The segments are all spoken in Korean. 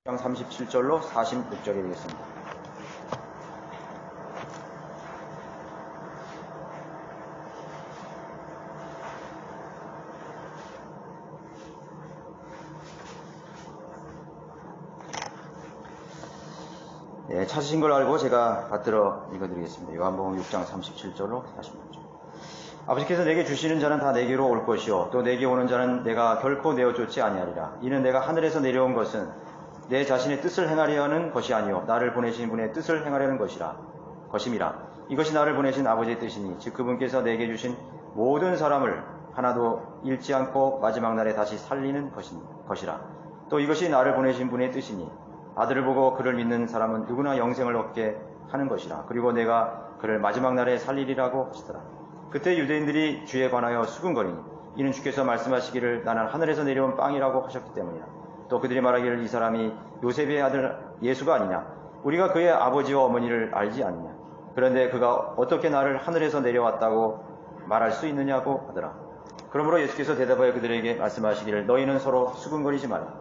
6장 37절로 46절이 되겠습니다. 네, 찾으신 걸 알고 제가 받들어 읽어드리겠습니다. 요한복음 6장 37절로 46절. 아버지께서 내게 주시는 자는 다 내게로 올 것이요 또 내게 오는 자는 내가 결코 내어 쫓지 아니하리라. 이는 내가 하늘에서 내려온 것은 내 자신의 뜻을 행하려 하는 것이 아니요 나를 보내신 분의 뜻을 행하려는 것임이라. 이것이 나를 보내신 아버지의 뜻이니 즉 그분께서 내게 주신 모든 사람을 하나도 잃지 않고 마지막 날에 다시 살리는 것이라. 또 이것이 나를 보내신 분의 뜻이니 아들을 보고 그를 믿는 사람은 누구나 영생을 얻게 하는 것이라. 그리고 내가 그를 마지막 날에 살리리라고 하시더라. 그때 유대인들이 주에 관하여 수군거리니 이는 주께서 말씀하시기를 나는 하늘에서 내려온 빵이라고 하셨기 때문이라. 또 그들이 말하기를 이 사람이 요셉의 아들 예수가 아니냐. 우리가 그의 아버지와 어머니를 알지 않느냐. 그런데 그가 어떻게 나를 하늘에서 내려왔다고 말할 수 있느냐고 하더라. 그러므로 예수께서 대답하여 그들에게 말씀하시기를 너희는 서로 수군거리지 마라.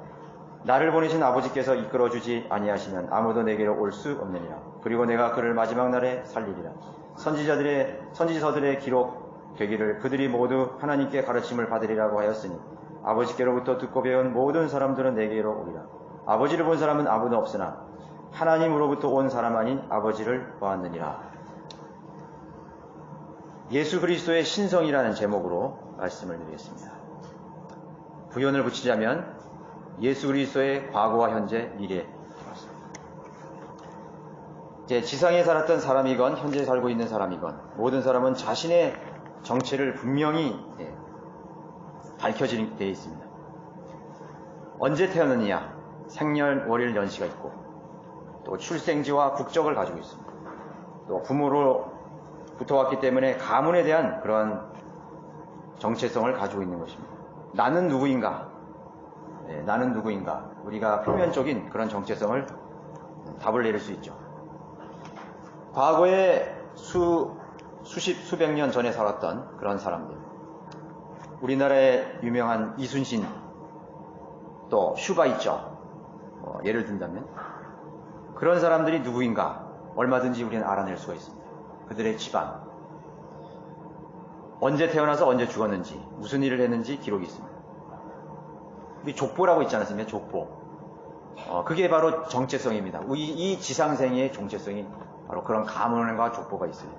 나를 보내신 아버지께서 이끌어주지 아니하시면 아무도 내게로 올 수 없느니라. 그리고 내가 그를 마지막 날에 살리리라. 선지서들의 기록 되기를 그들이 모두 하나님께 가르침을 받으리라고 하였으니 아버지께로부터 듣고 배운 모든 사람들은 내게로 오리라. 아버지를 본 사람은 아무도 없으나 하나님으로부터 온 사람만이 아버지를 보았느니라. 예수 그리스도의 신성이라는 제목으로 말씀을 드리겠습니다. 부연을 붙이자면 예수 그리스도의 과거와 현재, 미래. 이제 지상에 살았던 사람이건 현재 살고 있는 사람이건 모든 사람은 자신의 정체를 분명히 밝혀지게 되어 있습니다. 언제 태어났느냐, 생년월일 연시가 있고 또 출생지와 국적을 가지고 있습니다. 또 부모로부터 왔기 때문에 가문에 대한 그런 정체성을 가지고 있는 것입니다. 나는 누구인가? 나는 누구인가? 우리가 표면적인 그런 정체성을 답을 내릴 수 있죠. 과거에 수백 년 전에 살았던 그런 사람들, 우리나라의 유명한 이순신, 또 슈바 있죠. 예를 든다면 그런 사람들이 누구인가 얼마든지 우리는 알아낼 수가 있습니다. 그들의 집안, 언제 태어나서 언제 죽었는지, 무슨 일을 했는지 기록이 있습니다. 우리 족보라고 있지 않습니까? 족보. 그게 바로 정체성입니다. 이 지상생의 정체성이 바로 그런 가문과 족보가 있어요.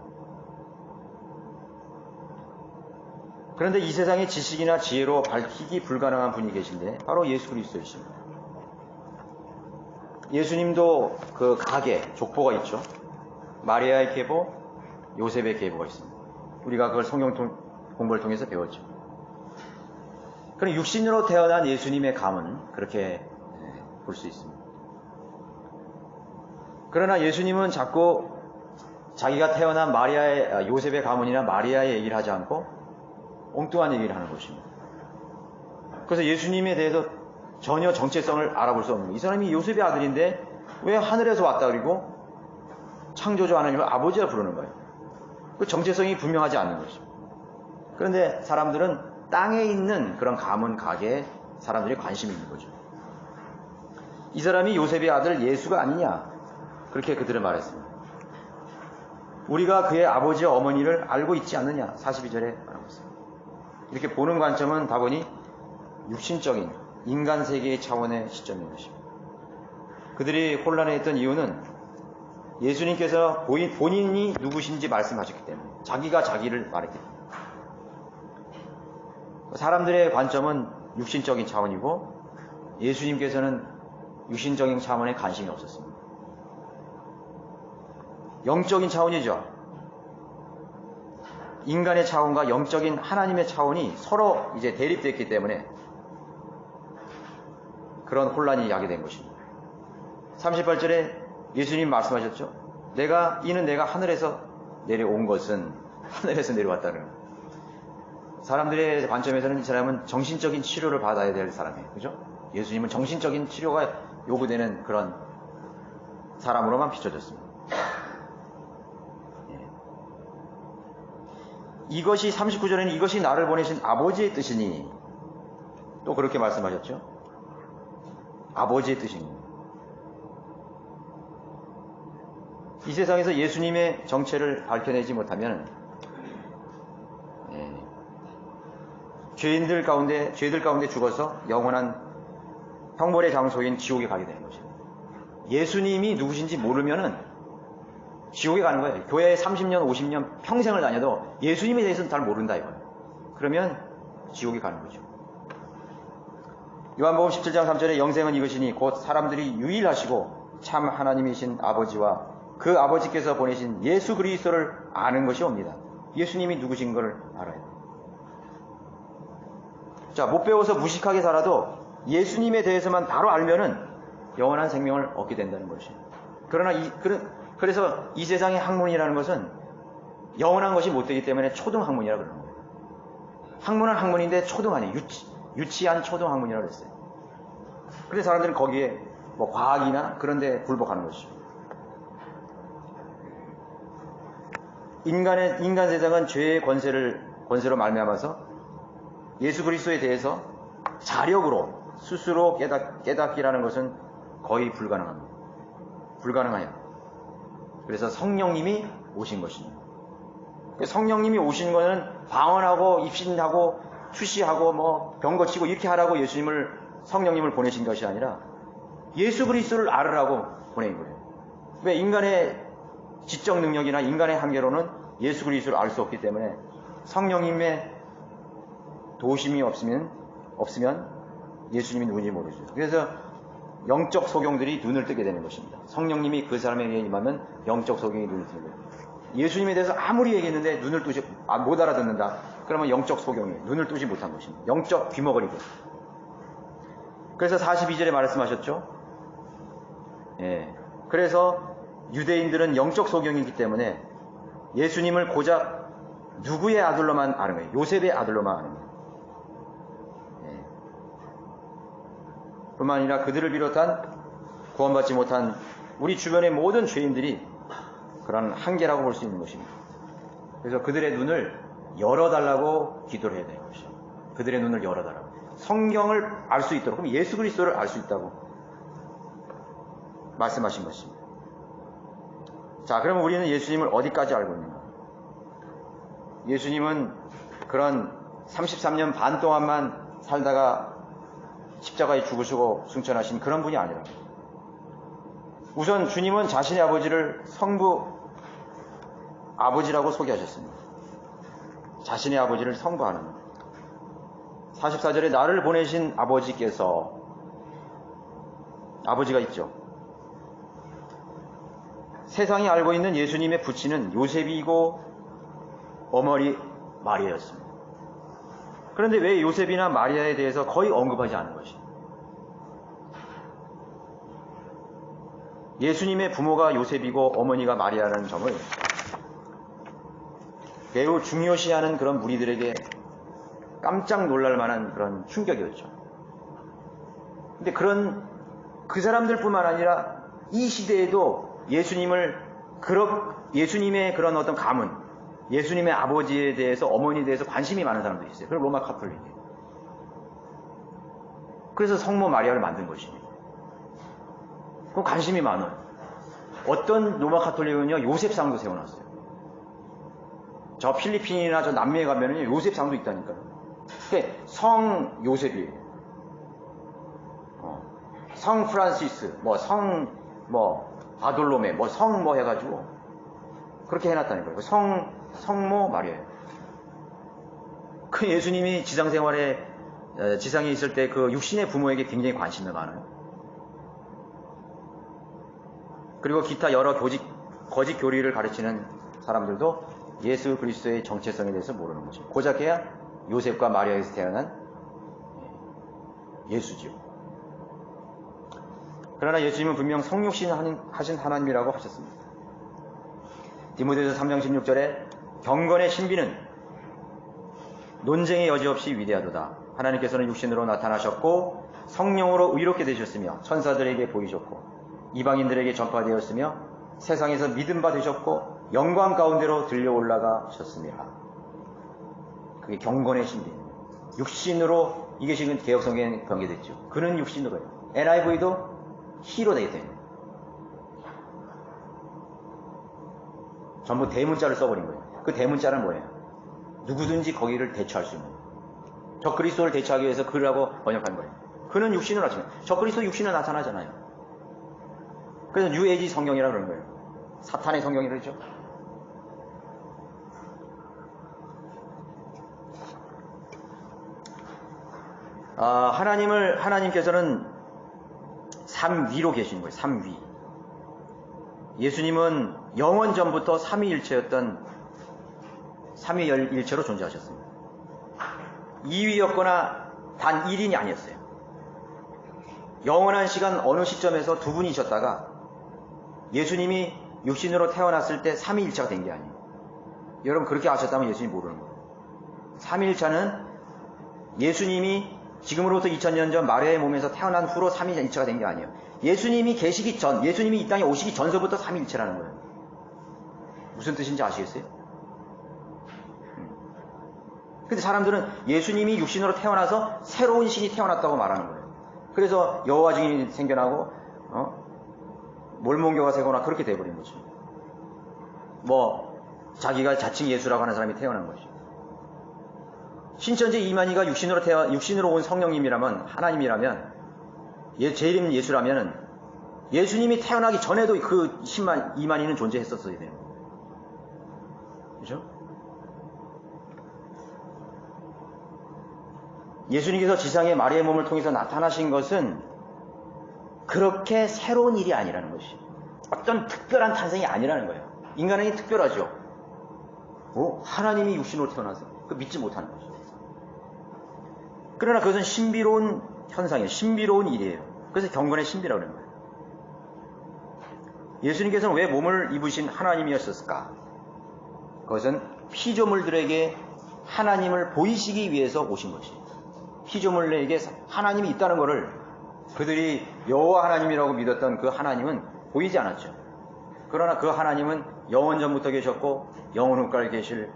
그런데 이 세상의 지식이나 지혜로 밝히기 불가능한 분이 계신데 바로 예수 그리스도이십니다. 예수님도 그 가계, 족보가 있죠. 마리아의 계보, 요셉의 계보가 있습니다. 우리가 그걸 성경 공부를 통해서 배웠죠. 그럼 육신으로 태어난 예수님의 가문, 그렇게 볼 수 있습니다. 그러나 예수님은 자꾸 자기가 태어난 요셉의 가문이나 마리아의 얘기를 하지 않고 엉뚱한 얘기를 하는 것입니다. 그래서 예수님에 대해서 전혀 정체성을 알아볼 수 없는 거예요. 이 사람이 요셉의 아들인데 왜 하늘에서 왔다 그리고 창조주 하나님을 아버지라 부르는 거예요. 그 정체성이 분명하지 않는 것입니다. 그런데 사람들은 땅에 있는 그런 가문, 가게에 사람들이 관심이 있는 거죠. 이 사람이 요셉의 아들 예수가 아니냐, 그렇게 그들은 말했습니다. 우리가 그의 아버지와 어머니를 알고 있지 않느냐, 42절에 말하고 있습니다. 이렇게 보는 관점은 다분히 육신적인 인간 세계의 차원의 시점인 것입니다. 그들이 혼란해했던 이유는 예수님께서 본인이 누구신지 말씀하셨기 때문에, 자기가 자기를 말했기 때문에. 사람들의 관점은 육신적인 차원이고 예수님께서는 육신적인 차원에 관심이 없었습니다. 영적인 차원이죠. 인간의 차원과 영적인 하나님의 차원이 서로 이제 대립됐기 때문에 그런 혼란이 야기된 것입니다. 38절에 예수님 말씀하셨죠. 이는 내가 하늘에서 내려온 것은 하늘에서 내려왔다는 거예요. 사람들의 관점에서는 이 사람은 정신적인 치료를 받아야 될 사람이에요. 그죠? 예수님은 정신적인 치료가 요구되는 그런 사람으로만 비춰졌습니다. 이것이 39절에는 이것이 나를 보내신 아버지의 뜻이니 또 그렇게 말씀하셨죠. 아버지의 뜻입니다. 이 세상에서 예수님의 정체를 밝혀내지 못하면 죄들 가운데 죽어서 영원한 형벌의 장소인 지옥에 가게 되는 거죠. 예수님이 누구신지 모르면은 지옥에 가는 거예요. 교회에 30년, 50년 평생을 다녀도 예수님에 대해서는 잘 모른다 이거예요. 그러면 지옥에 가는 거죠. 요한복음 17장 3절에 영생은 이것이니 곧 사람들이 유일하시고 참 하나님이신 아버지와 그 아버지께서 보내신 예수 그리스도를 아는 것이 옵니다. 예수님이 누구신 걸 알아야 돼요. 자, 못 배워서 무식하게 살아도 예수님에 대해서만 바로 알면은 영원한 생명을 얻게 된다는 것이에요. 그래서 이 세상의 학문이라는 것은 영원한 것이 못 되기 때문에 초등학문이라고 그러는 거예요. 학문은 학문인데 초등 아니에요. 유치한 초등학문이라고 그랬어요. 그래서 사람들은 거기에 뭐 과학이나 그런 데 굴복하는 것이죠. 인간 세상은 죄의 권세로 말미암아서 예수 그리스도에 대해서 자력으로 스스로 깨닫기라는 것은 거의 불가능합니다. 불가능해요. 그래서 성령님이 오신 것입니다. 성령님이 오신 것은 방언하고 입신하고 수시하고 뭐 병 고치고 이렇게 하라고 성령님을 보내신 것이 아니라 예수 그리스도를 알으라고 보낸 거예요. 왜? 인간의 지적 능력이나 인간의 한계로는 예수 그리스도를 알 수 없기 때문에 성령님의 도우심이 없으면 예수님이 누군지 모르죠. 그래서 영적 소경들이 눈을 뜨게 되는 것입니다. 성령님이 그 사람에게 임하면 영적 소경이 눈을 뜨는 거예요. 예수님에 대해서 아무리 얘기했는데 못 알아듣는다. 그러면 영적 소경이에요. 눈을 뜨지 못한 것입니다. 영적 귀머거리고. 그래서 42절에 말씀하셨죠. 그래서 유대인들은 영적 소경이기 때문에 예수님을 고작 누구의 아들로만 아는 거예요. 요셉의 아들로만 아는 거예요. 뿐만 아니라 그들을 비롯한 구원받지 못한 우리 주변의 모든 죄인들이 그런 한계라고 볼 수 있는 것입니다. 그래서 그들의 눈을 열어달라고 기도를 해야 되는 것이죠. 그들의 눈을 열어달라고. 성경을 알 수 있도록, 그럼 예수 그리스도를 알 수 있다고 말씀하신 것입니다. 자, 그러면 우리는 예수님을 어디까지 알고 있는가? 예수님은 그런 33년 반 동안만 살다가 십자가에 죽으시고 승천하신 그런 분이 아니라, 우선 주님은 자신의 아버지를 성부 아버지라고 소개하셨습니다. 자신의 아버지를 성부하는 44절에 나를 보내신 아버지께서, 아버지가 있죠. 세상이 알고 있는 예수님의 부친은 요셉이고 어머니 마리아였습니다. 그런데 왜 요셉이나 마리아에 대해서 거의 언급하지 않은 것입니다. 예수님의 부모가 요셉이고 어머니가 마리아라는 점을 매우 중요시하는 그런 무리들에게 깜짝 놀랄 만한 그런 충격이었죠. 근데 그 사람들뿐만 아니라 이 시대에도 예수님의 그런 어떤 가문, 예수님의 아버지에 대해서, 어머니에 대해서 관심이 많은 사람들이 있어요. 그럼 로마 카톨릭이에요. 그래서 성모 마리아를 만든 것입니다. 그럼 관심이 많아요. 어떤 로마 카톨릭은요, 요셉상도 세워놨어요. 저 필리핀이나 저 남미에 가면은 요셉상도 있다니까요. 성 요셉이에요. 성 프란시스, 바돌로메, 해가지고 그렇게 해놨다니까요. 성모 마리아예요. 그 예수님이 지상에 있을 때 그 육신의 부모에게 굉장히 관심이 많아요. 그리고 기타 여러 거짓 교리를 가르치는 사람들도 예수 그리스도의 정체성에 대해서 모르는 거죠. 고작해야 요셉과 마리아에서 태어난 예수지요. 그러나 예수님은 분명 성육신 하신 하나님이라고 하셨습니다. 디모데후서 3장 16절에 경건의 신비는 논쟁의 여지 없이 위대하도다. 하나님께서는 육신으로 나타나셨고 성령으로 의롭게 되셨으며 천사들에게 보이셨고 이방인들에게 전파되었으며 세상에서 믿음 바 되셨고 영광 가운데로 들려 올라가셨습니다. 그게 경건의 신비입니다. 육신으로, 이게 지금 개혁성경에 변개됐죠. 그는 육신으로요. NIV도 히로 되게 됩니다. 전부 대문자를 써버린 거예요. 그 대문자는 뭐예요? 누구든지 거기를 대처할 수 있는. 적그리스도를 대처하기 위해서 그라고 번역한 거예요. 그는 육신으로 나타나요. 적그리스도 육신으로 나타나잖아요. 그래서 뉴에이지 성경이라고 그러는 거예요. 사탄의 성경이라고 그러죠. 하나님께서는 삼위로 계신 거예요. 삼위. 예수님은 영원 전부터 삼위일체였던 삼위일체로 존재하셨습니다. 2위였거나 단 1인이 아니었어요. 영원한 시간 어느 시점에서 두 분이셨다가 예수님이 육신으로 태어났을 때 삼위일체가 된 게 아니에요. 여러분 그렇게 아셨다면 예수님 모르는 거예요. 삼위일체는 예수님이 지금으로부터 2000년 전 마리아의 몸에서 태어난 후로 삼위일체가 된 게 아니에요. 예수님이 계시기 전, 예수님이 이 땅에 오시기 전서부터 삼위일체라는 거예요. 무슨 뜻인지 아시겠어요? 근데 사람들은 예수님이 육신으로 태어나서 새로운 신이 태어났다고 말하는 거예요. 그래서 여호와 증인이 생겨나고 몰몬교가 세거나 그렇게 돼버린 거죠. 자기가 자칭 예수라고 하는 사람이 태어난 거죠. 신천지 이만희가 육신으로 온 성령님이라면, 하나님이라면, 제1인 예수라면, 예수님이 태어나기 전에도 그 이만희는 존재했었어야 돼요. 그죠? 예수님께서 지상에 마리아의 몸을 통해서 나타나신 것은 그렇게 새로운 일이 아니라는 것이. 어떤 특별한 탄생이 아니라는 거예요. 인간은 특별하죠. 하나님이 육신으로 태어나서 그 믿지 못하는 거죠. 그러나 그것은 신비로운 현상이에요. 신비로운 일이에요. 그래서 경건의 신비라고 그러는 거예요. 예수님께서는 왜 몸을 입으신 하나님이었을까? 그것은 피조물들에게 하나님을 보이시기 위해서 오신 것이에요. 피조물에게 하나님이 있다는 것을 그들이 여호와 하나님이라고 믿었던 그 하나님은 보이지 않았죠. 그러나 그 하나님은 영원 전부터 계셨고 영원 후까지 계실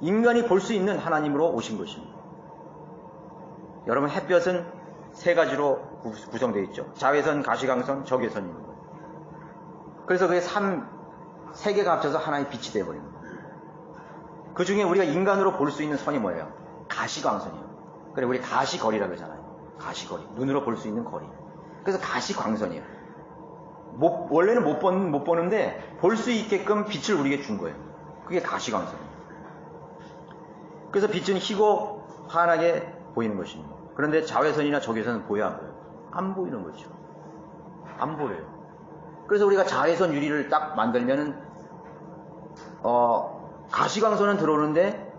인간이 볼 수 있는 하나님으로 오신 것입니다. 여러분 햇볕은 세 가지로 구성되어 있죠. 자외선, 가시광선, 적외선입니다. 그래서 그게 세 개가 합쳐서 하나의 빛이 되어버립니다. 그 중에 우리가 인간으로 볼 수 있는 선이 뭐예요? 가시광선이에요. 그래 우리 가시거리라고 하잖아요. 가시거리. 눈으로 볼 수 있는 거리. 그래서 가시광선이에요. 원래는 못 보는데 볼 수 있게끔 빛을 우리에게 준 거예요. 그게 가시광선이에요. 그래서 빛은 희고 환하게 보이는 것입니다. 그런데 자외선이나 적외선은 보여 안 보여요? 안 보이는 거죠. 안 보여요. 그래서 우리가 자외선 유리를 딱 만들면은 가시광선은 들어오는데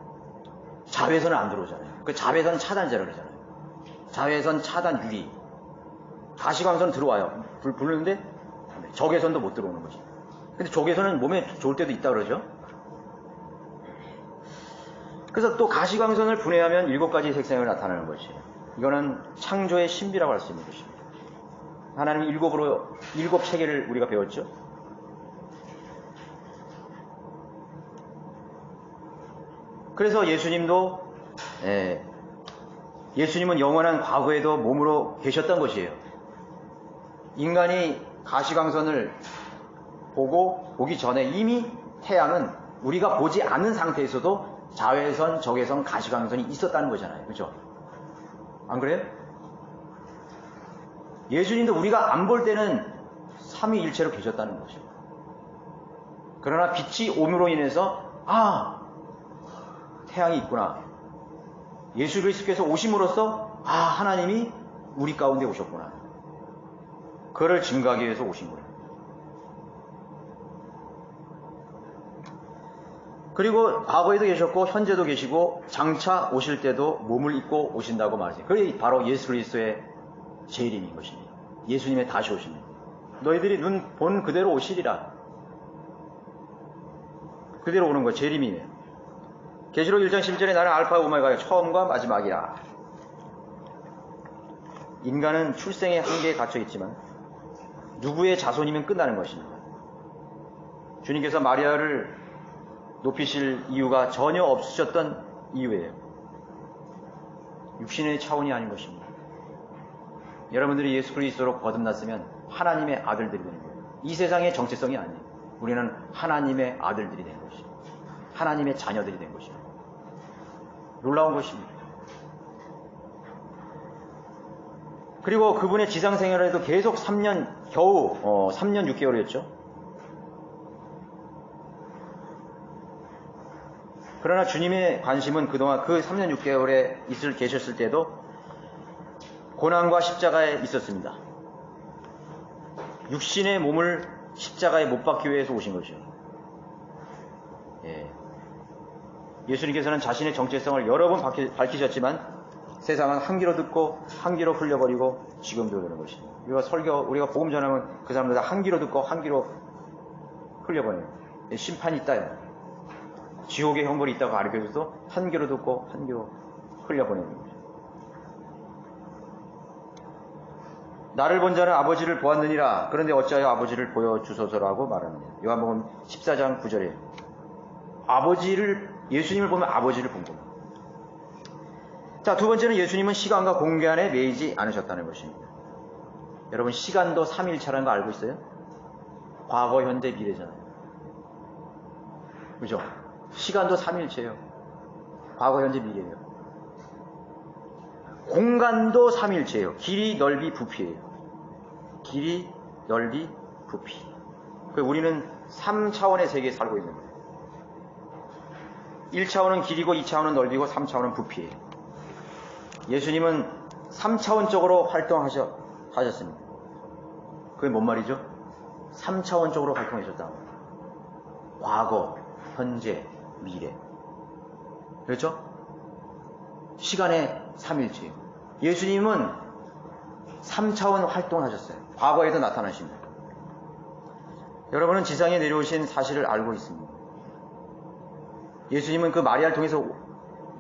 자외선은 안 들어오잖아요. 그 자외선 차단제라고 그러잖아요. 자외선 차단 유리. 가시광선은 들어와요. 불 붙는데 적외선도 못 들어오는 거지. 근데 적외선은 몸에 좋을 때도 있다 그러죠. 그래서 또 가시광선을 분해하면 7가지 색상을 나타내는 것이에요. 이거는 창조의 신비라고 할 수 있는 것입니다. 하나님이 일곱 체계를 우리가 배웠죠. 그래서 예수님은 영원한 과거에도 몸으로 계셨던 것이에요. 인간이 가시광선을 보기 전에 이미 태양은 우리가 보지 않는 상태에서도 자외선, 적외선, 가시광선이 있었다는 거잖아요. 그죠? 안 그래요? 예수님도 우리가 안 볼 때는 삼위일체로 계셨다는 것이에요. 그러나 빛이 옴으로 인해서 태양이 있구나. 예수 그리스도께서 오심으로써 하나님이 우리 가운데 오셨구나. 그를 증거하기 위해서 오신 거예요. 그리고 과거에도 계셨고 현재도 계시고 장차 오실 때도 몸을 입고 오신다고 말했어요. 그게 바로 예수 그리스도의 재림인 것입니다. 예수님의 다시 오십니다. 너희들이 눈 본 그대로 오시리라. 그대로 오는 거 재림이에요. 계시록 1장 10절에 나는 알파와 오메가의 처음과 마지막이라. 인간은 출생의 한계에 갇혀 있지만 누구의 자손이면 끝나는 것입니다. 주님께서 마리아를 높이실 이유가 전혀 없으셨던 이유예요. 육신의 차원이 아닌 것입니다. 여러분들이 예수 그리스도로 거듭났으면 하나님의 아들들이 되는 거예요. 이 세상의 정체성이 아니에요. 우리는 하나님의 아들들이 된 것이에요. 하나님의 자녀들이 된 것이에요. 놀라운 것입니다. 그리고 그분의 지상 생활에도 계속 3년, 겨우 3년 6개월이었죠. 그러나 주님의 관심은 그동안 그 3년 6개월에 계셨을 때도 고난과 십자가에 있었습니다. 육신의 몸을 십자가에 못 박기 위해서 오신 것이요. 예수님께서는 자신의 정체성을 여러 번 밝히셨지만 세상은 한 귀로 듣고 한 귀로 흘려버리고 지금도 그런 것입니다. 우리가 복음 전하면 그 사람들 다 한 귀로 듣고 한 귀로 흘려버려요. 심판이 있다. 지옥의 형벌이 있다고 가르쳐줘도 한 귀로 듣고 한 귀로 흘려보내는 거죠. 나를 본 자는 아버지를 보았느니라. 그런데 어찌하여 아버지를 보여주소서라고 말합니다. 요한복음 14장 9절에 예수님을 보면 아버지를 본 겁니다. 자, 두 번째는 예수님은 시간과 공간에 매이지 않으셨다는 것입니다. 여러분, 시간도 3일차라는 거 알고 있어요? 과거, 현재, 미래잖아요. 그죠? 시간도 3일체예요. 과거, 현재, 미래예요. 공간도 3일체예요. 길이, 넓이, 부피예요. 길이, 넓이, 부피. 우리는 3차원의 세계에 살고 있는 거예요. 1차원은 길이고 2차원은 넓이고 3차원은 부피예요. 예수님은 3차원적으로 활동하셨습니다. 그게 뭔 말이죠? 3차원적으로 활동하셨다. 과거, 현재, 미래. 그렇죠? 시간의 3일체예요. 예수님은 3차원 활동을 하셨어요. 과거에도 나타나십니다. 여러분은 지상에 내려오신 사실을 알고 있습니다. 예수님은 그 마리아를 통해서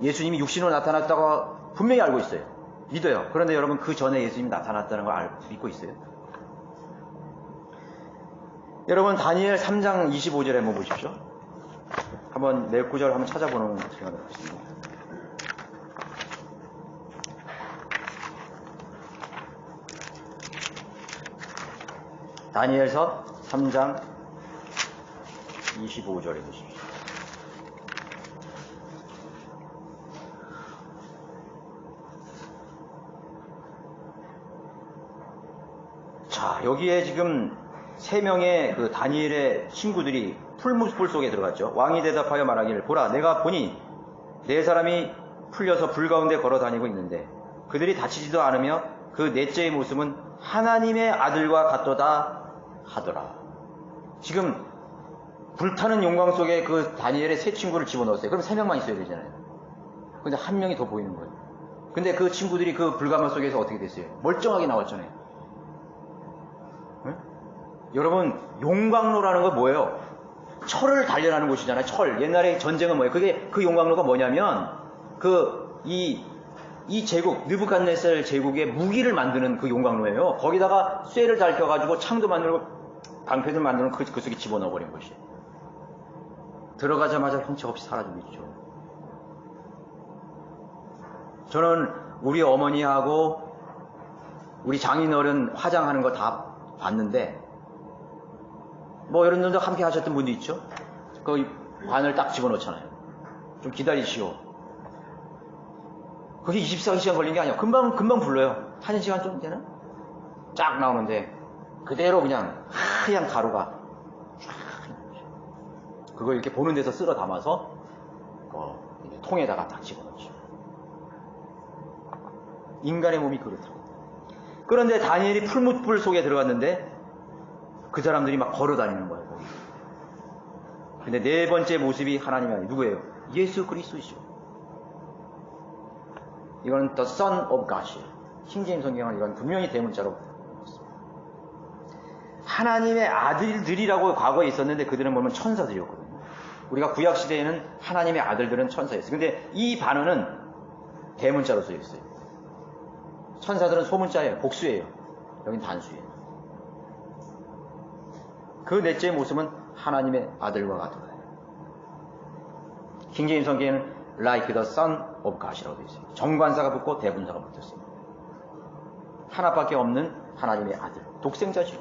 예수님이 육신으로 나타났다고 분명히 알고 있어요. 믿어요. 그런데 여러분, 그 전에 예수님이 나타났다는 걸 믿고 있어요? 여러분, 다니엘 3장 25절에 한번 보십시오. 한번 내 구절 한번 찾아보는 시간을 갖겠습니다. 다니엘서 3장 25절에 보십시오. 자, 여기에 지금 3명의 그 다니엘의 친구들이 풀무불 속에 들어갔죠. 왕이 대답하여 말하기를, 보라, 내가 보니 4사람이 풀려서 불 가운데 걸어 다니고 있는데 그들이 다치지도 않으며 그 넷째의 모습은 하나님의 아들과 같도다 하더라. 지금 불타는 영광 속에 그 다니엘의 3 친구를 집어넣었어요. 그럼 3명만 있어야 되잖아요. 근데 1명이 더 보이는 거예요. 근데 그 친구들이 그 불가마 속에서 어떻게 됐어요? 멀쩡하게 나왔잖아요. 네? 여러분, 용광로라는 건 뭐예요? 철을 단련하는 곳이잖아요. 철. 옛날에 전쟁은 뭐예요? 그 용광로가 뭐냐면 이 제국, 느부갓네살 제국의 무기를 만드는 그 용광로예요. 거기다가 쇠를 달켜가지고 창도 만들고 방패도 만드는 그 속에 집어넣어버린 것이에요. 들어가자마자 형체 없이 사라지겠죠. 저는 우리 어머니하고 우리 장인어른 화장하는 거 다 봤는데, 뭐 여러분들도 함께 하셨던 분도 있죠? 그 관을 딱 집어넣잖아요. 좀 기다리시오. 그게 24시간 걸린 게 아니에요. 금방 불러요. 1시간 좀 되나? 쫙 나오는데 그대로 그냥 하얀 가루가 그걸 이렇게 보는 데서 쓸어 담아서 통에다가 딱 집어넣죠. 인간의 몸이 그렇다고. 그런데 다니엘이 풀무불 속에 들어갔는데 그 사람들이 막 걸어 다니는 거예요, 거기. 근데 4번째 모습이 하나님이 아니에요. 누구예요? 예수 그리스도이죠. 이건 The Son of God이에요. 킹제임스 성경은 이건 분명히 대문자로 있습니다. 하나님의 아들들이라고 과거에 있었는데 그들은 보면 천사들이었거든요. 우리가 구약 시대에는 하나님의 아들들은 천사였어요. 근데 이 반어는 대문자로 쓰여 있어요. 천사들은 소문자예요. 복수예요. 여긴 단수예요. 그 넷째 모습은 하나님의 아들과 같아요. 킹제임스 성경에는 like the Son of God이라고 되어 있어요. 정관사가 붙고 대분사가 붙었습니다. 하나밖에 없는 하나님의 아들, 독생자죠.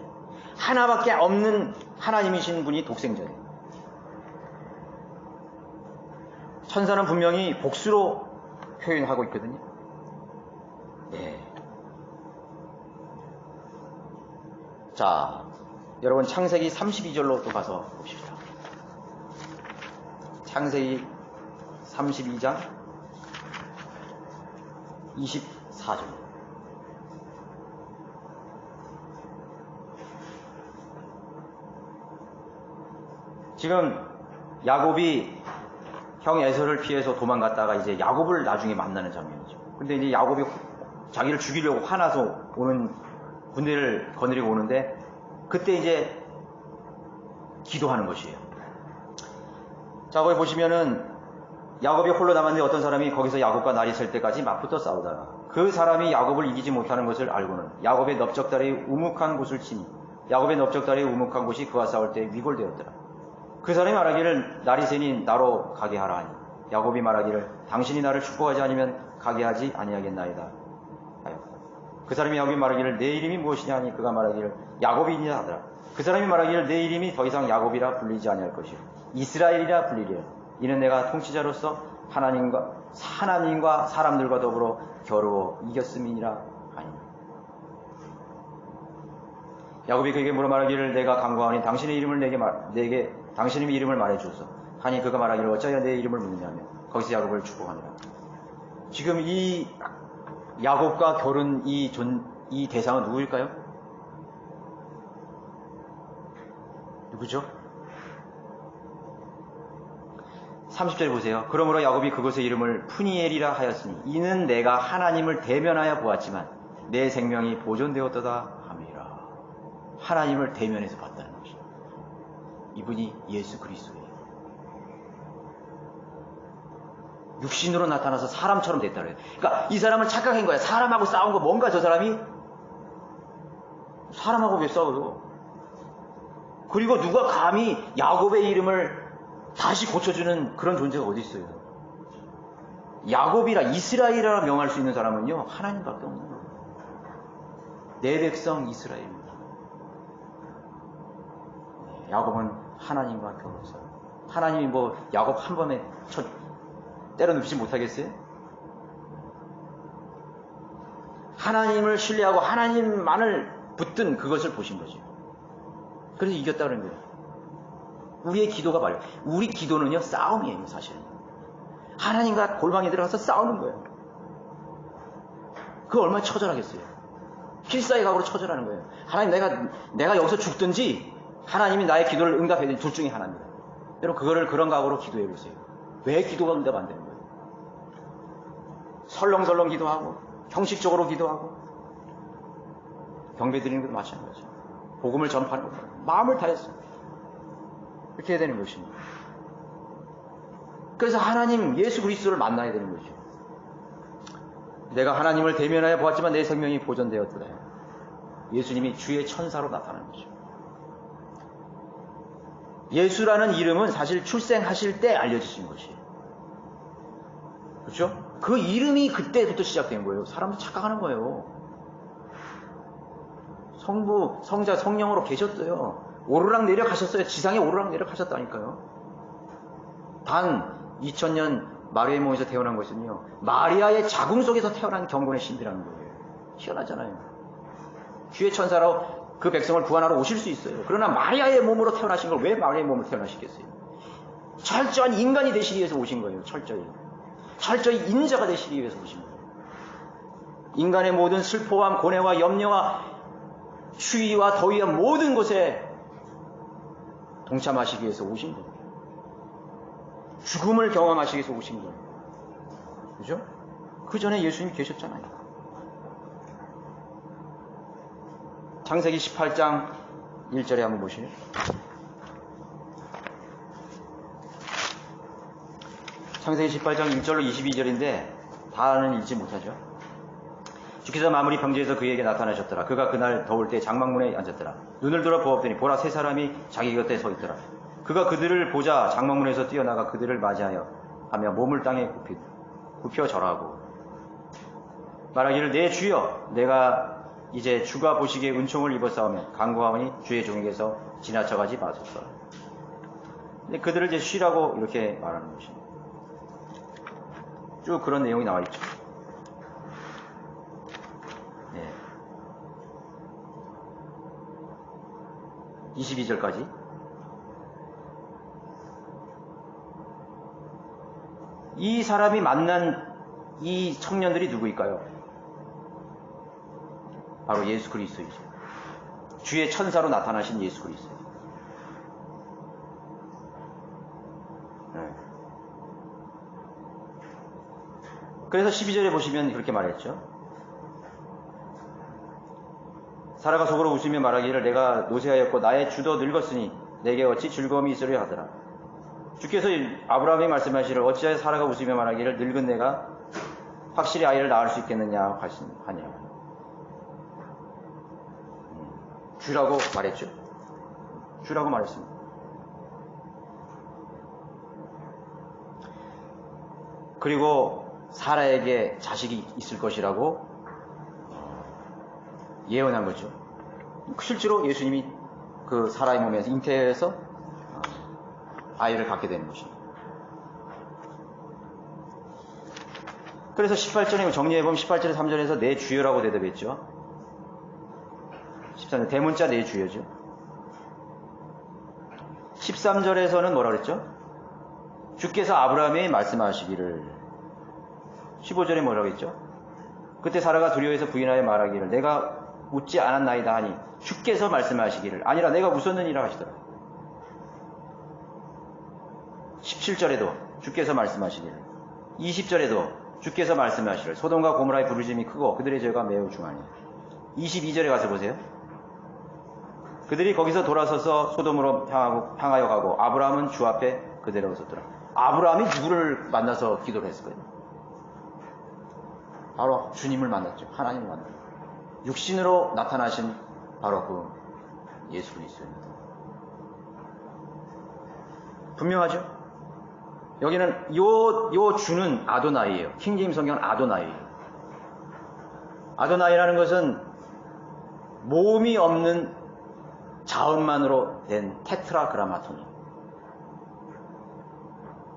하나밖에 없는 하나님이신 분이 독생자예요. 천사는 분명히 복수로 표현하고 있거든요. 네. 자, 여러분 창세기 32절로 또 가서 봅시다. 창세기 32장 24절. 지금 야곱이 형 에서를 피해서 도망갔다가 이제 야곱을 나중에 만나는 장면이죠. 근데 이제 야곱이 자기를 죽이려고 화나서 오는 군대를 거느리고 오는데 그때 이제 기도하는 것이에요. 자, 거기 보시면은 야곱이 홀로 남았는데 어떤 사람이 거기서 야곱과 날이 셀 때까지 맞붙어 싸우다가 그 사람이 야곱을 이기지 못하는 것을 알고는 야곱의 넓적다리 우묵한 곳을 치니 야곱의 넓적다리 우묵한 곳이 그와 싸울 때 위골되었더라. 그 사람이 말하기를 날이 새니 나로 가게 하라 하니 야곱이 말하기를 당신이 나를 축복하지 않으면 가게 하지 아니하겠나이다 하였다. 그 사람이 야곱이 말하기를 내 이름이 무엇이냐 하니 그가 말하기를 야곱이니라 하더라. 그 사람이 말하기를 내 이름이 더 이상 야곱이라 불리지 아니할 것이요 이스라엘이라 불리리라. 이는 내가 통치자로서 하나님과 사람들과 더불어 겨루어 이겼음이니라 하니. 야곱이 그에게 물어 말하기를 내가 간구하니 당신의 이름을 당신의 이름을 말해주소서 하니 그가 말하기를 어찌하여 내 이름을 묻느냐며 거기서 야곱을 축복하니라. 지금 이 야곱과 겨룬 이 대상은 누구일까요? 누구죠? 30절 보세요. 그러므로 야곱이 그곳의 이름을 푸니엘이라 하였으니 이는 내가 하나님을 대면하여 보았지만 내 생명이 보존되었도다 함이라. 하나님을 대면해서 봤다는 것이. 이분이 예수 그리스도예요. 육신으로 나타나서 사람처럼 됐다 그래요. 그러니까 이 사람을 착각한 거야. 사람하고 싸운 거 뭔가 저 사람이 사람하고 왜 싸워요? 그리고 누가 감히 야곱의 이름을 다시 고쳐주는 그런 존재가 어디 있어요? 야곱이라 이스라엘이라 명할 수 있는 사람은요 하나님밖에 없는 거예요. 내 백성 이스라엘입니다. 야곱은 하나님과 겨루는 사람. 하나님이 뭐 야곱 한 번에 때려눕지 못하겠어요? 하나님을 신뢰하고 하나님만을 붙든 그것을 보신 거죠. 그래서 이겼다는 거예요. 우리의 기도가 말이에요. 우리 기도는요 싸움이에요. 사실은 하나님과 골방에 들어가서 싸우는 거예요. 그거 얼마나 처절하겠어요. 필사의각으로 처절하는 거예요. 하나님 내가 여기서 죽든지 하나님이 나의 기도를 응답해야 되는 둘 중에 하나입니다. 여러분 그거를 그런 각오로 기도해 보세요. 왜 기도가 응답 안 되는 거예요? 설렁설렁 기도하고 형식적으로 기도하고 경배 드리는 것도 마찬가지죠. 복음을 전파하는 것 마음을 다했어요. 이렇게 해야 되는 것입니다. 그래서 하나님 예수 그리스도를 만나야 되는 거죠. 내가 하나님을 대면하여 보았지만 내 생명이 보존되었더라. 예수님이 주의 천사로 나타나는 거죠. 예수라는 이름은 사실 출생하실 때 알려지신 것이에요. 그렇죠? 그 이름이 그때부터 시작된 거예요. 사람도 착각하는 거예요. 성부, 성자, 성령으로 계셨어요. 오르락 내려가셨어요. 지상에 오르락 내려가셨다니까요. 단 2000년 마리아의 몸에서 태어난 것은요. 마리아의 자궁 속에서 태어난 경건의 신비라는 거예요. 희한하잖아요. 주의 천사로 그 백성을 구원하러 오실 수 있어요. 그러나 마리아의 몸으로 태어나신 걸 왜 마리아의 몸으로 태어나시겠어요? 철저한 인간이 되시기 위해서 오신 거예요. 철저히 인자가 되시기 위해서 오신 거예요. 인간의 모든 슬퍼와 고뇌와 염려와 추위와 더위와 모든 것에 동참하시기 위해서 오신 거예요. 죽음을 경험하시기 위해서 오신 거예요. 그죠? 그 전에 예수님이 계셨잖아요. 창세기 18장 1절에 한번 보시죠. 창세기 18장 1절로 22절인데 다는 읽지 못하죠. 주께서 마무리 평지에서 그에게 나타나셨더라. 그가 그날 더울 때 장막문에 앉았더라. 눈을 들어 보았더니 보라 세 사람이 자기 곁에 서 있더라. 그가 그들을 보자 장막문에서 뛰어나가 그들을 맞이하여 하며 몸을 땅에 굽혀 절하고 말하기를 내 주여 내가 이제 주가 보시기에 은총을 입었사오면 간구하오니 주의 종에게서 지나쳐가지 마소서. 근데 그들을 이제 쉬라고 이렇게 말하는 것입니다. 쭉 그런 내용이 나와 있죠. 네. 22절까지. 이 사람이 만난 이 청년들이 누구일까요? 바로 예수 그리스도이죠. 주의 천사로 나타나신 예수 그리스도. 네. 그래서 12절에 보시면 그렇게 말했죠. 사라가 속으로 웃으며 말하기를 내가 노쇠하였고 나의 주도 늙었으니 내게 어찌 즐거움이 있으려 하더라. 주께서 아브라함이 말씀하시기를 어찌하여 사라가 웃으며 말하기를 늙은 내가 확실히 아이를 낳을 수 있겠느냐 하냐. 주라고 말했죠. 주라고 말했습니다. 그리고 사라에게 자식이 있을 것이라고 예언한 거죠. 실제로 예수님이 그 사라의 몸에서 잉태해서 아이를 갖게 되는 것입니다. 그래서 18절에 정리해보면 18절에 3절에서 내 주여라고 대답했죠. 13절 대문자 내 주여죠. 13절에서는 뭐라 그랬죠? 주께서 아브라함에게 말씀하시기를. 15절에 뭐라고 했죠? 그때 사라가 두려워해서 부인하여 말하기를 내가 웃지 않았나이다 하니 주께서 말씀하시기를 아니라 내가 웃었느니라 하시더라. 17절에도 주께서 말씀하시기를 20절에도 주께서 말씀하시기를 소돔과 고모라의 부르짐이 크고 그들의 죄가 매우 중하니 22절에 가서 보세요. 그들이 거기서 돌아서서 소돔으로 향하여 가고 아브라함은 주 앞에 그대로 섰더라. 아브라함이 누구를 만나서 기도를 했을까요? 바로 주님을 만났죠. 하나님을 만났죠. 육신으로 나타나신 바로 그 예수 그리스도입니다. 분명하죠? 여기는 요 주는 아도나이예요. 킹제임 성경은 아도나이예요. 아도나이라는 것은 모음이 없는 자음만으로 된 테트라그라마톤이에요.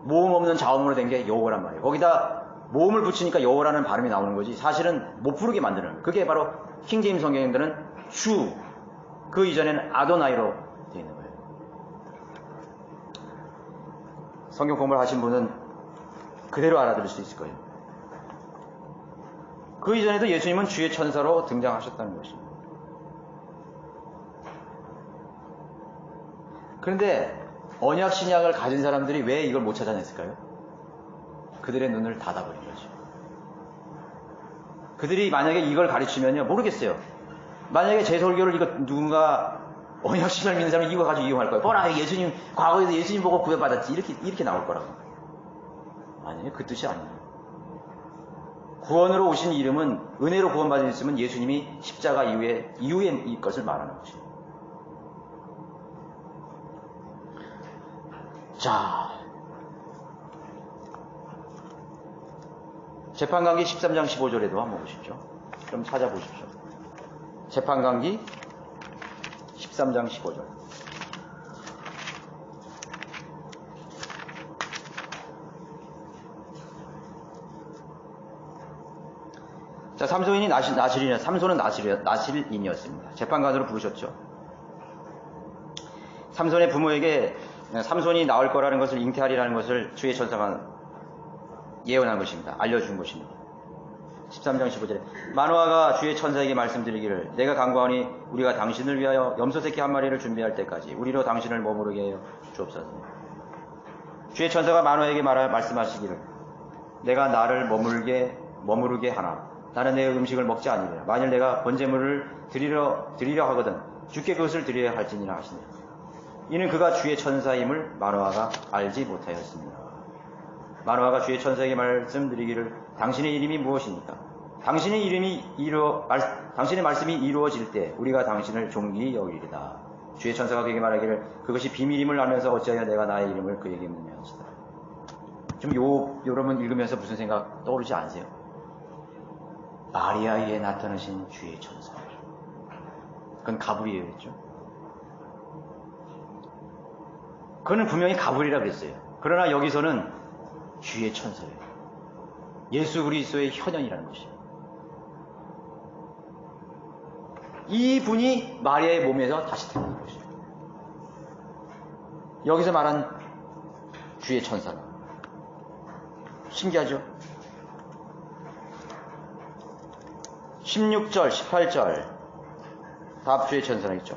모음 없는 자음으로 된 게 여호와란 말이에요. 거기다 모음을 붙이니까 여호와라는 발음이 나오는 거지 사실은 못 부르게 만드는 거예요. 그게 바로 킹제임 성경들은 주, 그 이전에는 아도나이로 되어 있는 거예요. 성경 공부를 하신 분은 그대로 알아들을 수 있을 거예요. 그 이전에도 예수님은 주의 천사로 등장하셨다는 것입니다. 그런데 언약 신약을 가진 사람들이 왜 이걸 못 찾아냈을까요? 그들의 눈을 닫아버린 거죠. 그들이 만약에 이걸 가르치면요, 모르겠어요. 만약에 제 설교를 이거 누군가 언약 신약 믿는 사람이 이거 가지고 이용할 거예요. 보라, 예수님 과거에도 예수님 보고 구원받았지 이렇게 나올 거라고. 아니에요, 그 뜻이 아니에요. 구원으로 오신 이름은 은혜로 구원받은 있으면 예수님이 십자가 이후에 이 것을 말하는 것이에요. 자, 재판관기 13장 15절에도 한번 보십시오. 좀 찾아보십시오. 재판관기 13장 15절. 자, 삼손은 나실인이었습니다. 재판관으로 부르셨죠. 삼손의 부모에게 삼손이 나올 거라는 것을 잉태하리라는 것을 주의 천사가 예언한 것입니다. 알려준 것입니다. 13장 15절에 마노아가 주의 천사에게 말씀드리기를 내가 간구하니 우리가 당신을 위하여 염소 새끼 한 마리를 준비할 때까지 우리로 당신을 머무르게 하여 주옵소서. 주의 천사가 마노아에게 말씀하시기를 내가 나를 머무르게 하나 나는 내 음식을 먹지 아니하리라. 만일 내가 번제물을 드리려 하거든 주께 그것을 드려야 할지니라 하시니 이는 그가 주의 천사임을 마노아가 알지 못하였습니다. 마노아가 주의 천사에게 말씀드리기를 당신의 이름이 무엇입니까? 당신의 말씀이 이루어질 때 우리가 당신을 존귀히 여기리다. 주의 천사가 그에게 말하기를 그것이 비밀임을 알면서 어찌하여 내가 나의 이름을 그에게 묻냐 하시더라. 좀 여러분 읽으면서 무슨 생각 떠오르지 않으세요? 마리아에게 나타나신 주의 천사. 그건 가브리엘 했죠. 그는 분명히 가브리엘이라 그랬어요. 그러나 여기서는 주의 천사예요. 예수 그리스도의 현현이라는 것이에요. 이 분이 마리아의 몸에서 다시 태어난 것이에요. 여기서 말한 주의 천사가 신기하죠? 16절, 18절 다 주의 천사가 있죠.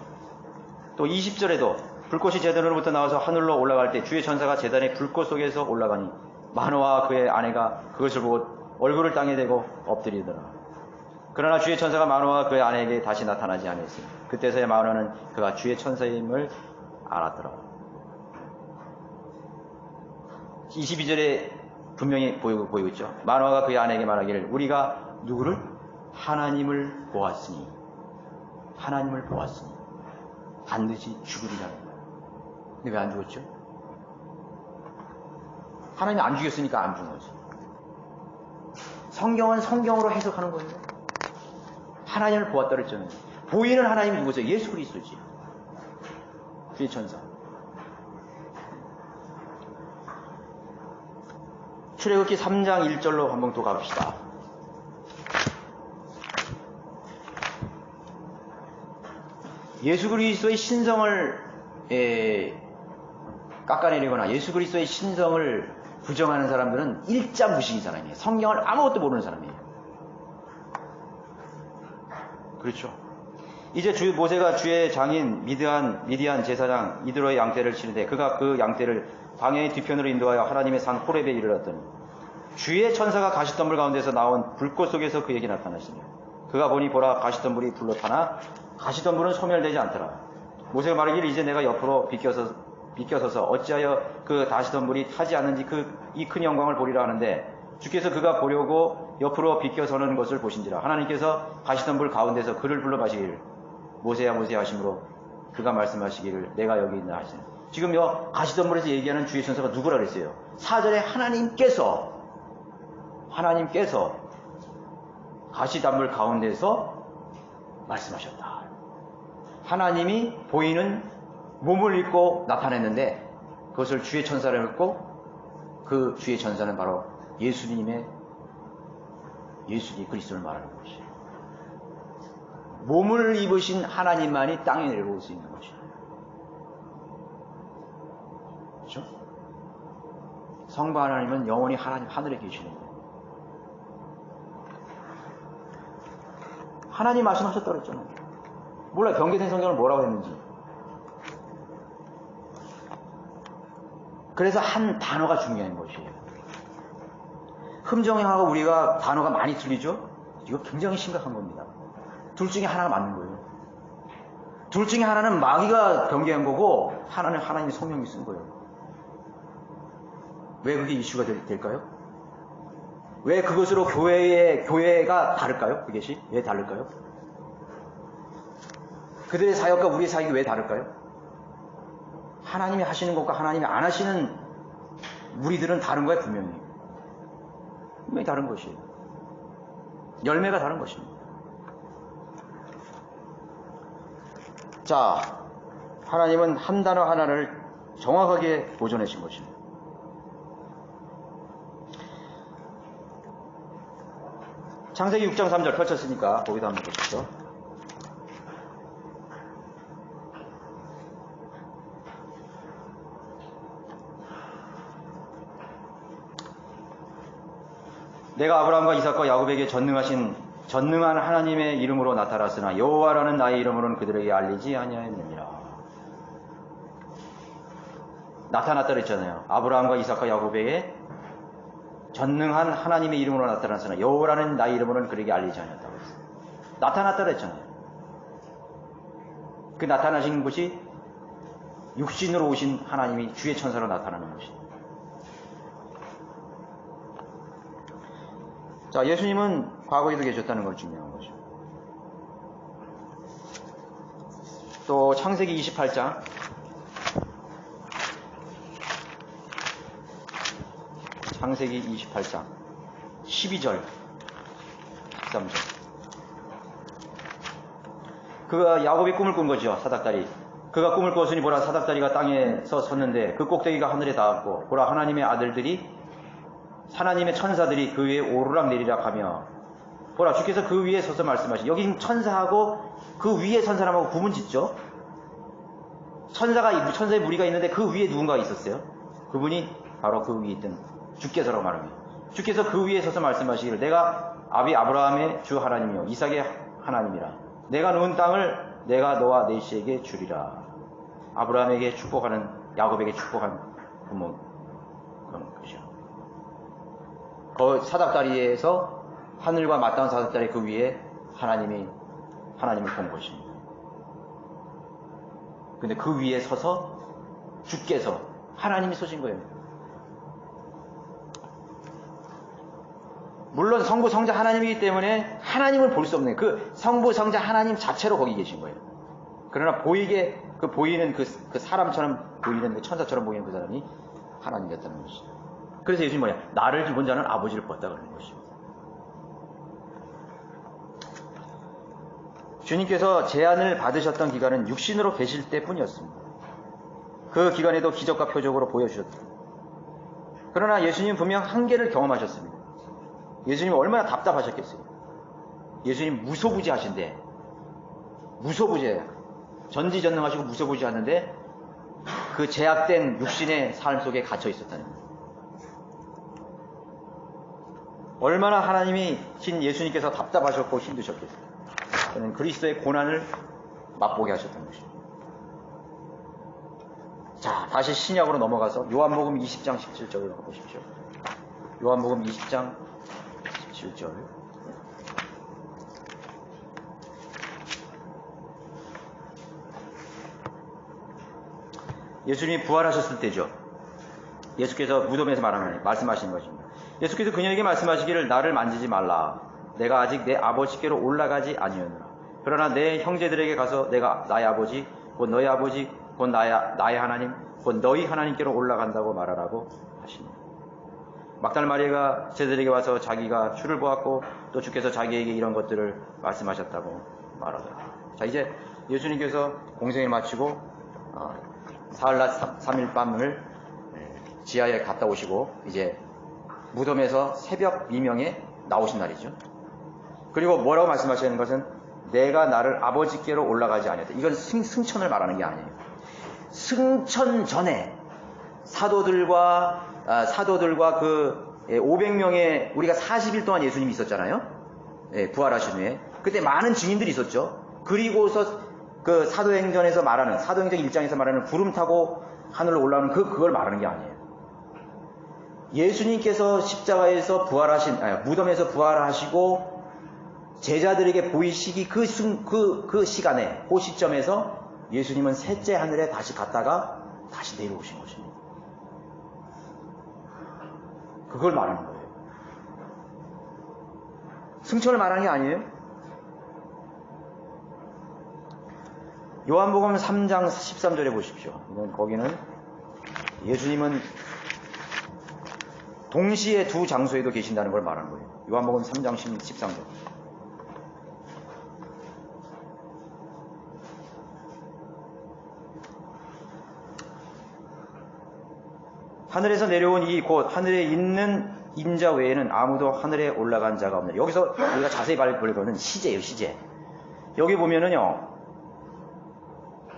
또 20절에도 불꽃이 제단으로부터 나와서 하늘로 올라갈 때 주의 천사가 제단의 불꽃 속에서 올라가니 마노아와 그의 아내가 그것을 보고 얼굴을 땅에 대고 엎드리더라. 그러나 주의 천사가 마노아와 그의 아내에게 다시 나타나지 않았으니 그때서야 마노아는 그가 주의 천사임을 알았더라. 22절에 분명히 보이고 있죠. 마노아가 그의 아내에게 말하기를 우리가 누구를? 하나님을 보았으니 반드시 죽으리라는 거예요. 근데 왜 안 죽었죠? 하나님이 안 죽였으니까 안 죽은 거지. 성경은 성경으로 해석하는 거예요. 하나님을 보았다 그랬잖아요. 보이는 하나님이 누구세요? 예수 그리스도지. 주의 천사. 출애굽기 3장 1절로 한번 또 가봅시다. 예수 그리스도의 신성을 깎아내리거나 예수 그리스도의 신성을 부정하는 사람들은 일자무식인 사람이에요. 성경을 아무것도 모르는 사람이에요. 그렇죠. 이제 모세가 주의 장인 미디안 제사장 이드로의 양떼를 치는데 그가 그 양떼를 광야의 뒤편으로 인도하여 하나님의 산 호렙에 이르렀더니 주의 천사가 가시덤불 가운데서 나온 불꽃 속에서 그에게 나타나시며 그가 보니 보라 가시덤불이 불로 타나 가시덤불은 소멸되지 않더라. 모세가 말하기를 이제 내가 옆으로 비껴서서 어찌하여 그 가시덤불이 타지 않는지 이 큰 영광을 보리라 하는데 주께서 그가 보려고 옆으로 비껴서는 것을 보신지라. 하나님께서 가시덤불 가운데서 그를 불러 마시기를 모세야 모세야 하심으로 그가 말씀하시기를 내가 여기 있나 하시네. 지금 가시덤불에서 얘기하는 주의 천사가 누구라 그랬어요? 4절에 하나님께서 가시덤불 가운데서 말씀하셨다. 하나님이 보이는 몸을 입고 나타냈는데 그것을 주의 천사를 했고 그 주의 천사는 바로 예수님 그리스도를 말하는 것이에요. 몸을 입으신 하나님만이 땅에 내려올 수 있는 것이에요. 그렇죠? 성부 하나님은 영원히 하늘에 계시는데 하나님 말씀하셨다고 그랬잖아요. 몰라요. 경계된 성경을 뭐라고 했는지. 그래서 한 단어가 중요한 것이에요. 흠정하고 우리가 단어가 많이 틀리죠? 이거 굉장히 심각한 겁니다. 둘 중에 하나가 맞는 거예요. 둘 중에 하나는 마귀가 경계한 거고 하나는 하나님의 성령이 쓴 거예요. 왜 그게 이슈가 될까요? 왜 그것으로 교회가 다를까요? 그것이 왜 다를까요? 그들의 사역과 우리의 사역이 왜 다를까요? 하나님이 하시는 것과 하나님이 안 하시는 무리들은 다른 거예요, 분명히 다른 것이에요. 열매가 다른 것입니다. 자, 하나님은 한 단어 하나를 정확하게 보존하신 것입니다. 창세기 6장 3절 펼쳤으니까 거기다 한번 보시죠. 내가 아브라함과 이삭과 야곱에게 전능한 하나님의 이름으로 나타났으나 여호와라는 나의 이름으로는 그들에게 알리지 아니하였느니라. 나타났다 그랬잖아요. 아브라함과 이삭과 야곱에게 전능한 하나님의 이름으로 나타났으나 여호와라는 나의 이름으로는 그들에게 알리지 아니하였다고 그랬어요. 나타났다 그랬잖아요. 그 나타나신 것이 육신으로 오신 하나님이 주의 천사로 나타나는 것입니다. 자, 예수님은 과거에도 계셨다는 걸 증명한 거죠. 또 창세기 28장 창세기 28장 12절 13절 그가 야곱이 꿈을 꾼 거죠. 사닥다리. 그가 꿈을 꿨으니 보라 사닥다리가 땅에서 섰는데 그 꼭대기가 하늘에 닿았고 보라 하나님의 아들들이 하나님의 천사들이 그 위에 오르락 내리락 하며 보라 주께서 그 위에 서서 말씀하시. 여기 천사하고 그 위에 선 사람하고 구분 짓죠. 천사의 무리가 있는데 그 위에 누군가가 있었어요. 그분이 바로 그 위에 있던 주께서라고 말합니다. 주께서 그 위에 서서 말씀하시기를 내가 아비 아브라함의 주 하나님이요 이삭의 하나님이라. 내가 놓은 땅을 내가 너와 네 씨에게 주리라. 아브라함에게 축복하는 야곱에게 축복한 부모 그런 거죠. 그 사닥다리에서 하늘과 맞닿은 사닥다리 그 위에 하나님을 본 것입니다. 근데 그 위에 서서 주께서 하나님이 서신 거예요. 물론 성부 성자 하나님이기 때문에 하나님을 볼 수 없는 그 성부 성자 하나님 자체로 거기 계신 거예요. 그러나 보이는 그 사람처럼 보이는 그 천사처럼 보이는 그 사람이 하나님이었다는 것이죠. 그래서 예수님 뭐냐? 나를 본 자는 아버지를 봤다 그러는 것입니다. 주님께서 제안을 받으셨던 기간은 육신으로 계실 때뿐이었습니다. 그 기간에도 기적과 표적으로 보여주셨다. 그러나 예수님은 분명 한계를 경험하셨습니다. 예수님이 얼마나 답답하셨겠어요. 예수님 무소부지하신데 무소부지해요. 전지전능하시고 무소부지하는데 그 제약된 육신의 삶 속에 갇혀 있었다는 거예요. 얼마나 하나님이신 예수님께서 답답하셨고 힘드셨겠어요. 저는 그리스도의 고난을 맛보게 하셨던 것입니다. 자, 다시 신약으로 넘어가서 요한복음 20장 17절을 보십시오. 요한복음 20장 17절. 예수님이 부활하셨을 때죠. 예수께서 무덤에서 말씀하신 것입니다. 예수께서 그녀에게 말씀하시기를 나를 만지지 말라. 내가 아직 내 아버지께로 올라가지 아니하노라. 그러나 내 형제들에게 가서 내가 나의 아버지 곧 너희 아버지 곧 나의 하나님 곧 너희 하나님께로 올라간다고 말하라고 하시니. 막달 마리아가 제자들에게 와서 자기가 주를 보았고 또 주께서 자기에게 이런 것들을 말씀하셨다고 말하더라. 자, 이제 예수님께서 공생을 마치고 사흘낮 3일 밤을 지하에 갔다 오시고 이제 무덤에서 새벽 미명에 나오신 날이죠. 그리고 뭐라고 말씀하시는 것은 내가 나를 아버지께로 올라가지 아니하다. 이건 승천을 말하는 게 아니에요. 승천 전에 사도들과 그 500명의 우리가 40일 동안 예수님이 있었잖아요. 부활하신 후에 그때 많은 증인들이 있었죠. 그리고서 그 사도행전에서 말하는 사도행전 1장에서 말하는 구름 타고 하늘로 올라오는 그걸 말하는 게 아니에요. 예수님께서 십자가에서 무덤에서 부활하시고 제자들에게 보이시기 그 시간에 그 시점에서 예수님은 셋째 하늘에 다시 갔다가 다시 내려오신 것입니다. 그걸 말하는 거예요. 승천을 말하는 게 아니에요. 요한복음 3장 13절에 보십시오. 거기는 예수님은 동시에 두 장소에도 계신다는 걸 말하는 거예요. 요한복음 3장 13절. 하늘에서 내려온 이 곧 하늘에 있는 인자 외에는 아무도 하늘에 올라간 자가 없네. 여기서 우리가 자세히 볼 거는 시제예요, 시제. 여기 보면은요,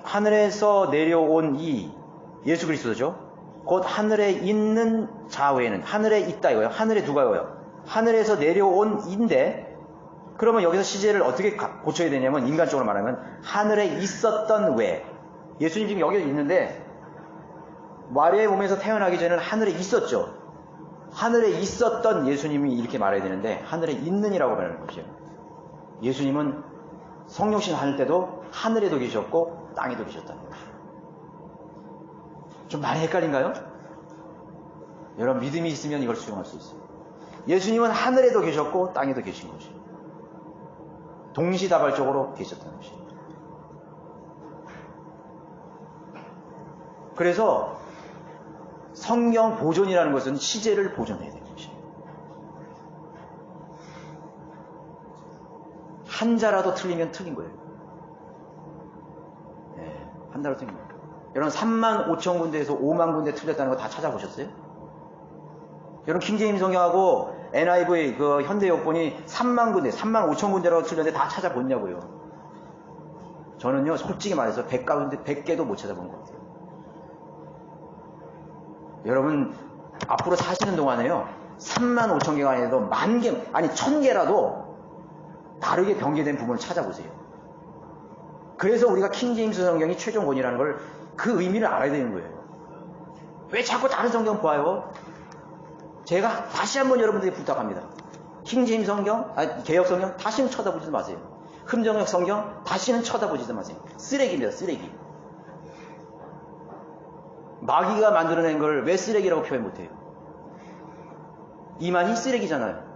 하늘에서 내려온 이 예수 그리스도죠. 곧 하늘에 있는 자 외에는 하늘에 있다 이거예요. 하늘에 누가 와요? 하늘에서 내려온 인데, 그러면 여기서 시제를 어떻게 고쳐야 되냐면 인간적으로 말하면 하늘에 있었던 외. 예수님 지금 여기 있는데 마리아의 몸에서 태어나기 전에는 하늘에 있었죠. 하늘에 있었던 예수님이 이렇게 말해야 되는데 하늘에 있는이라고 말하는 것이에요. 예수님은 성령신 하늘 때도 하늘에도 계셨고 땅에도 계셨다는 것이에요. 좀 많이 헷갈린가요? 여러분 믿음이 있으면 이걸 수용할 수 있어요. 예수님은 하늘에도 계셨고 땅에도 계신 것이에요. 동시다발적으로 계셨다는 것이에요. 그래서 성경 보존이라는 것은 시제를 보존해야 되는 것이에요. 한자라도 틀리면 틀린 거예요. 한다고 생각해요. 여러분 3만 5천 군데에서 5만 군데 틀렸다는 거 다 찾아보셨어요? 여러분 킹제임스 성경하고 NIV 그 현대 역본이 3만 군데, 3만 5천 군데라고 틀렸는데 다 찾아봤냐고요. 저는요 솔직히 말해서 100 가운데 100개도 못 찾아본 것 같아요. 여러분 앞으로 사시는 동안에요 3만 5천 개가 아니라도 10,000개, 아니 1000개라도 다르게 변개된 부분을 찾아보세요. 그래서 우리가 킹제임스 성경이 최종본이라는 걸 그 의미를 알아야 되는 거예요. 왜 자꾸 다른 성경 봐요? 제가 다시 한번 여러분들에게 부탁합니다. 킹제임스 성경, 개역 성경 다시는 쳐다보지도 마세요. 흠정역 성경 다시는 쳐다보지도 마세요. 쓰레기입니다. 쓰레기. 마귀가 만들어낸 걸 왜 쓰레기라고 표현 못해요? 이만희 쓰레기잖아요.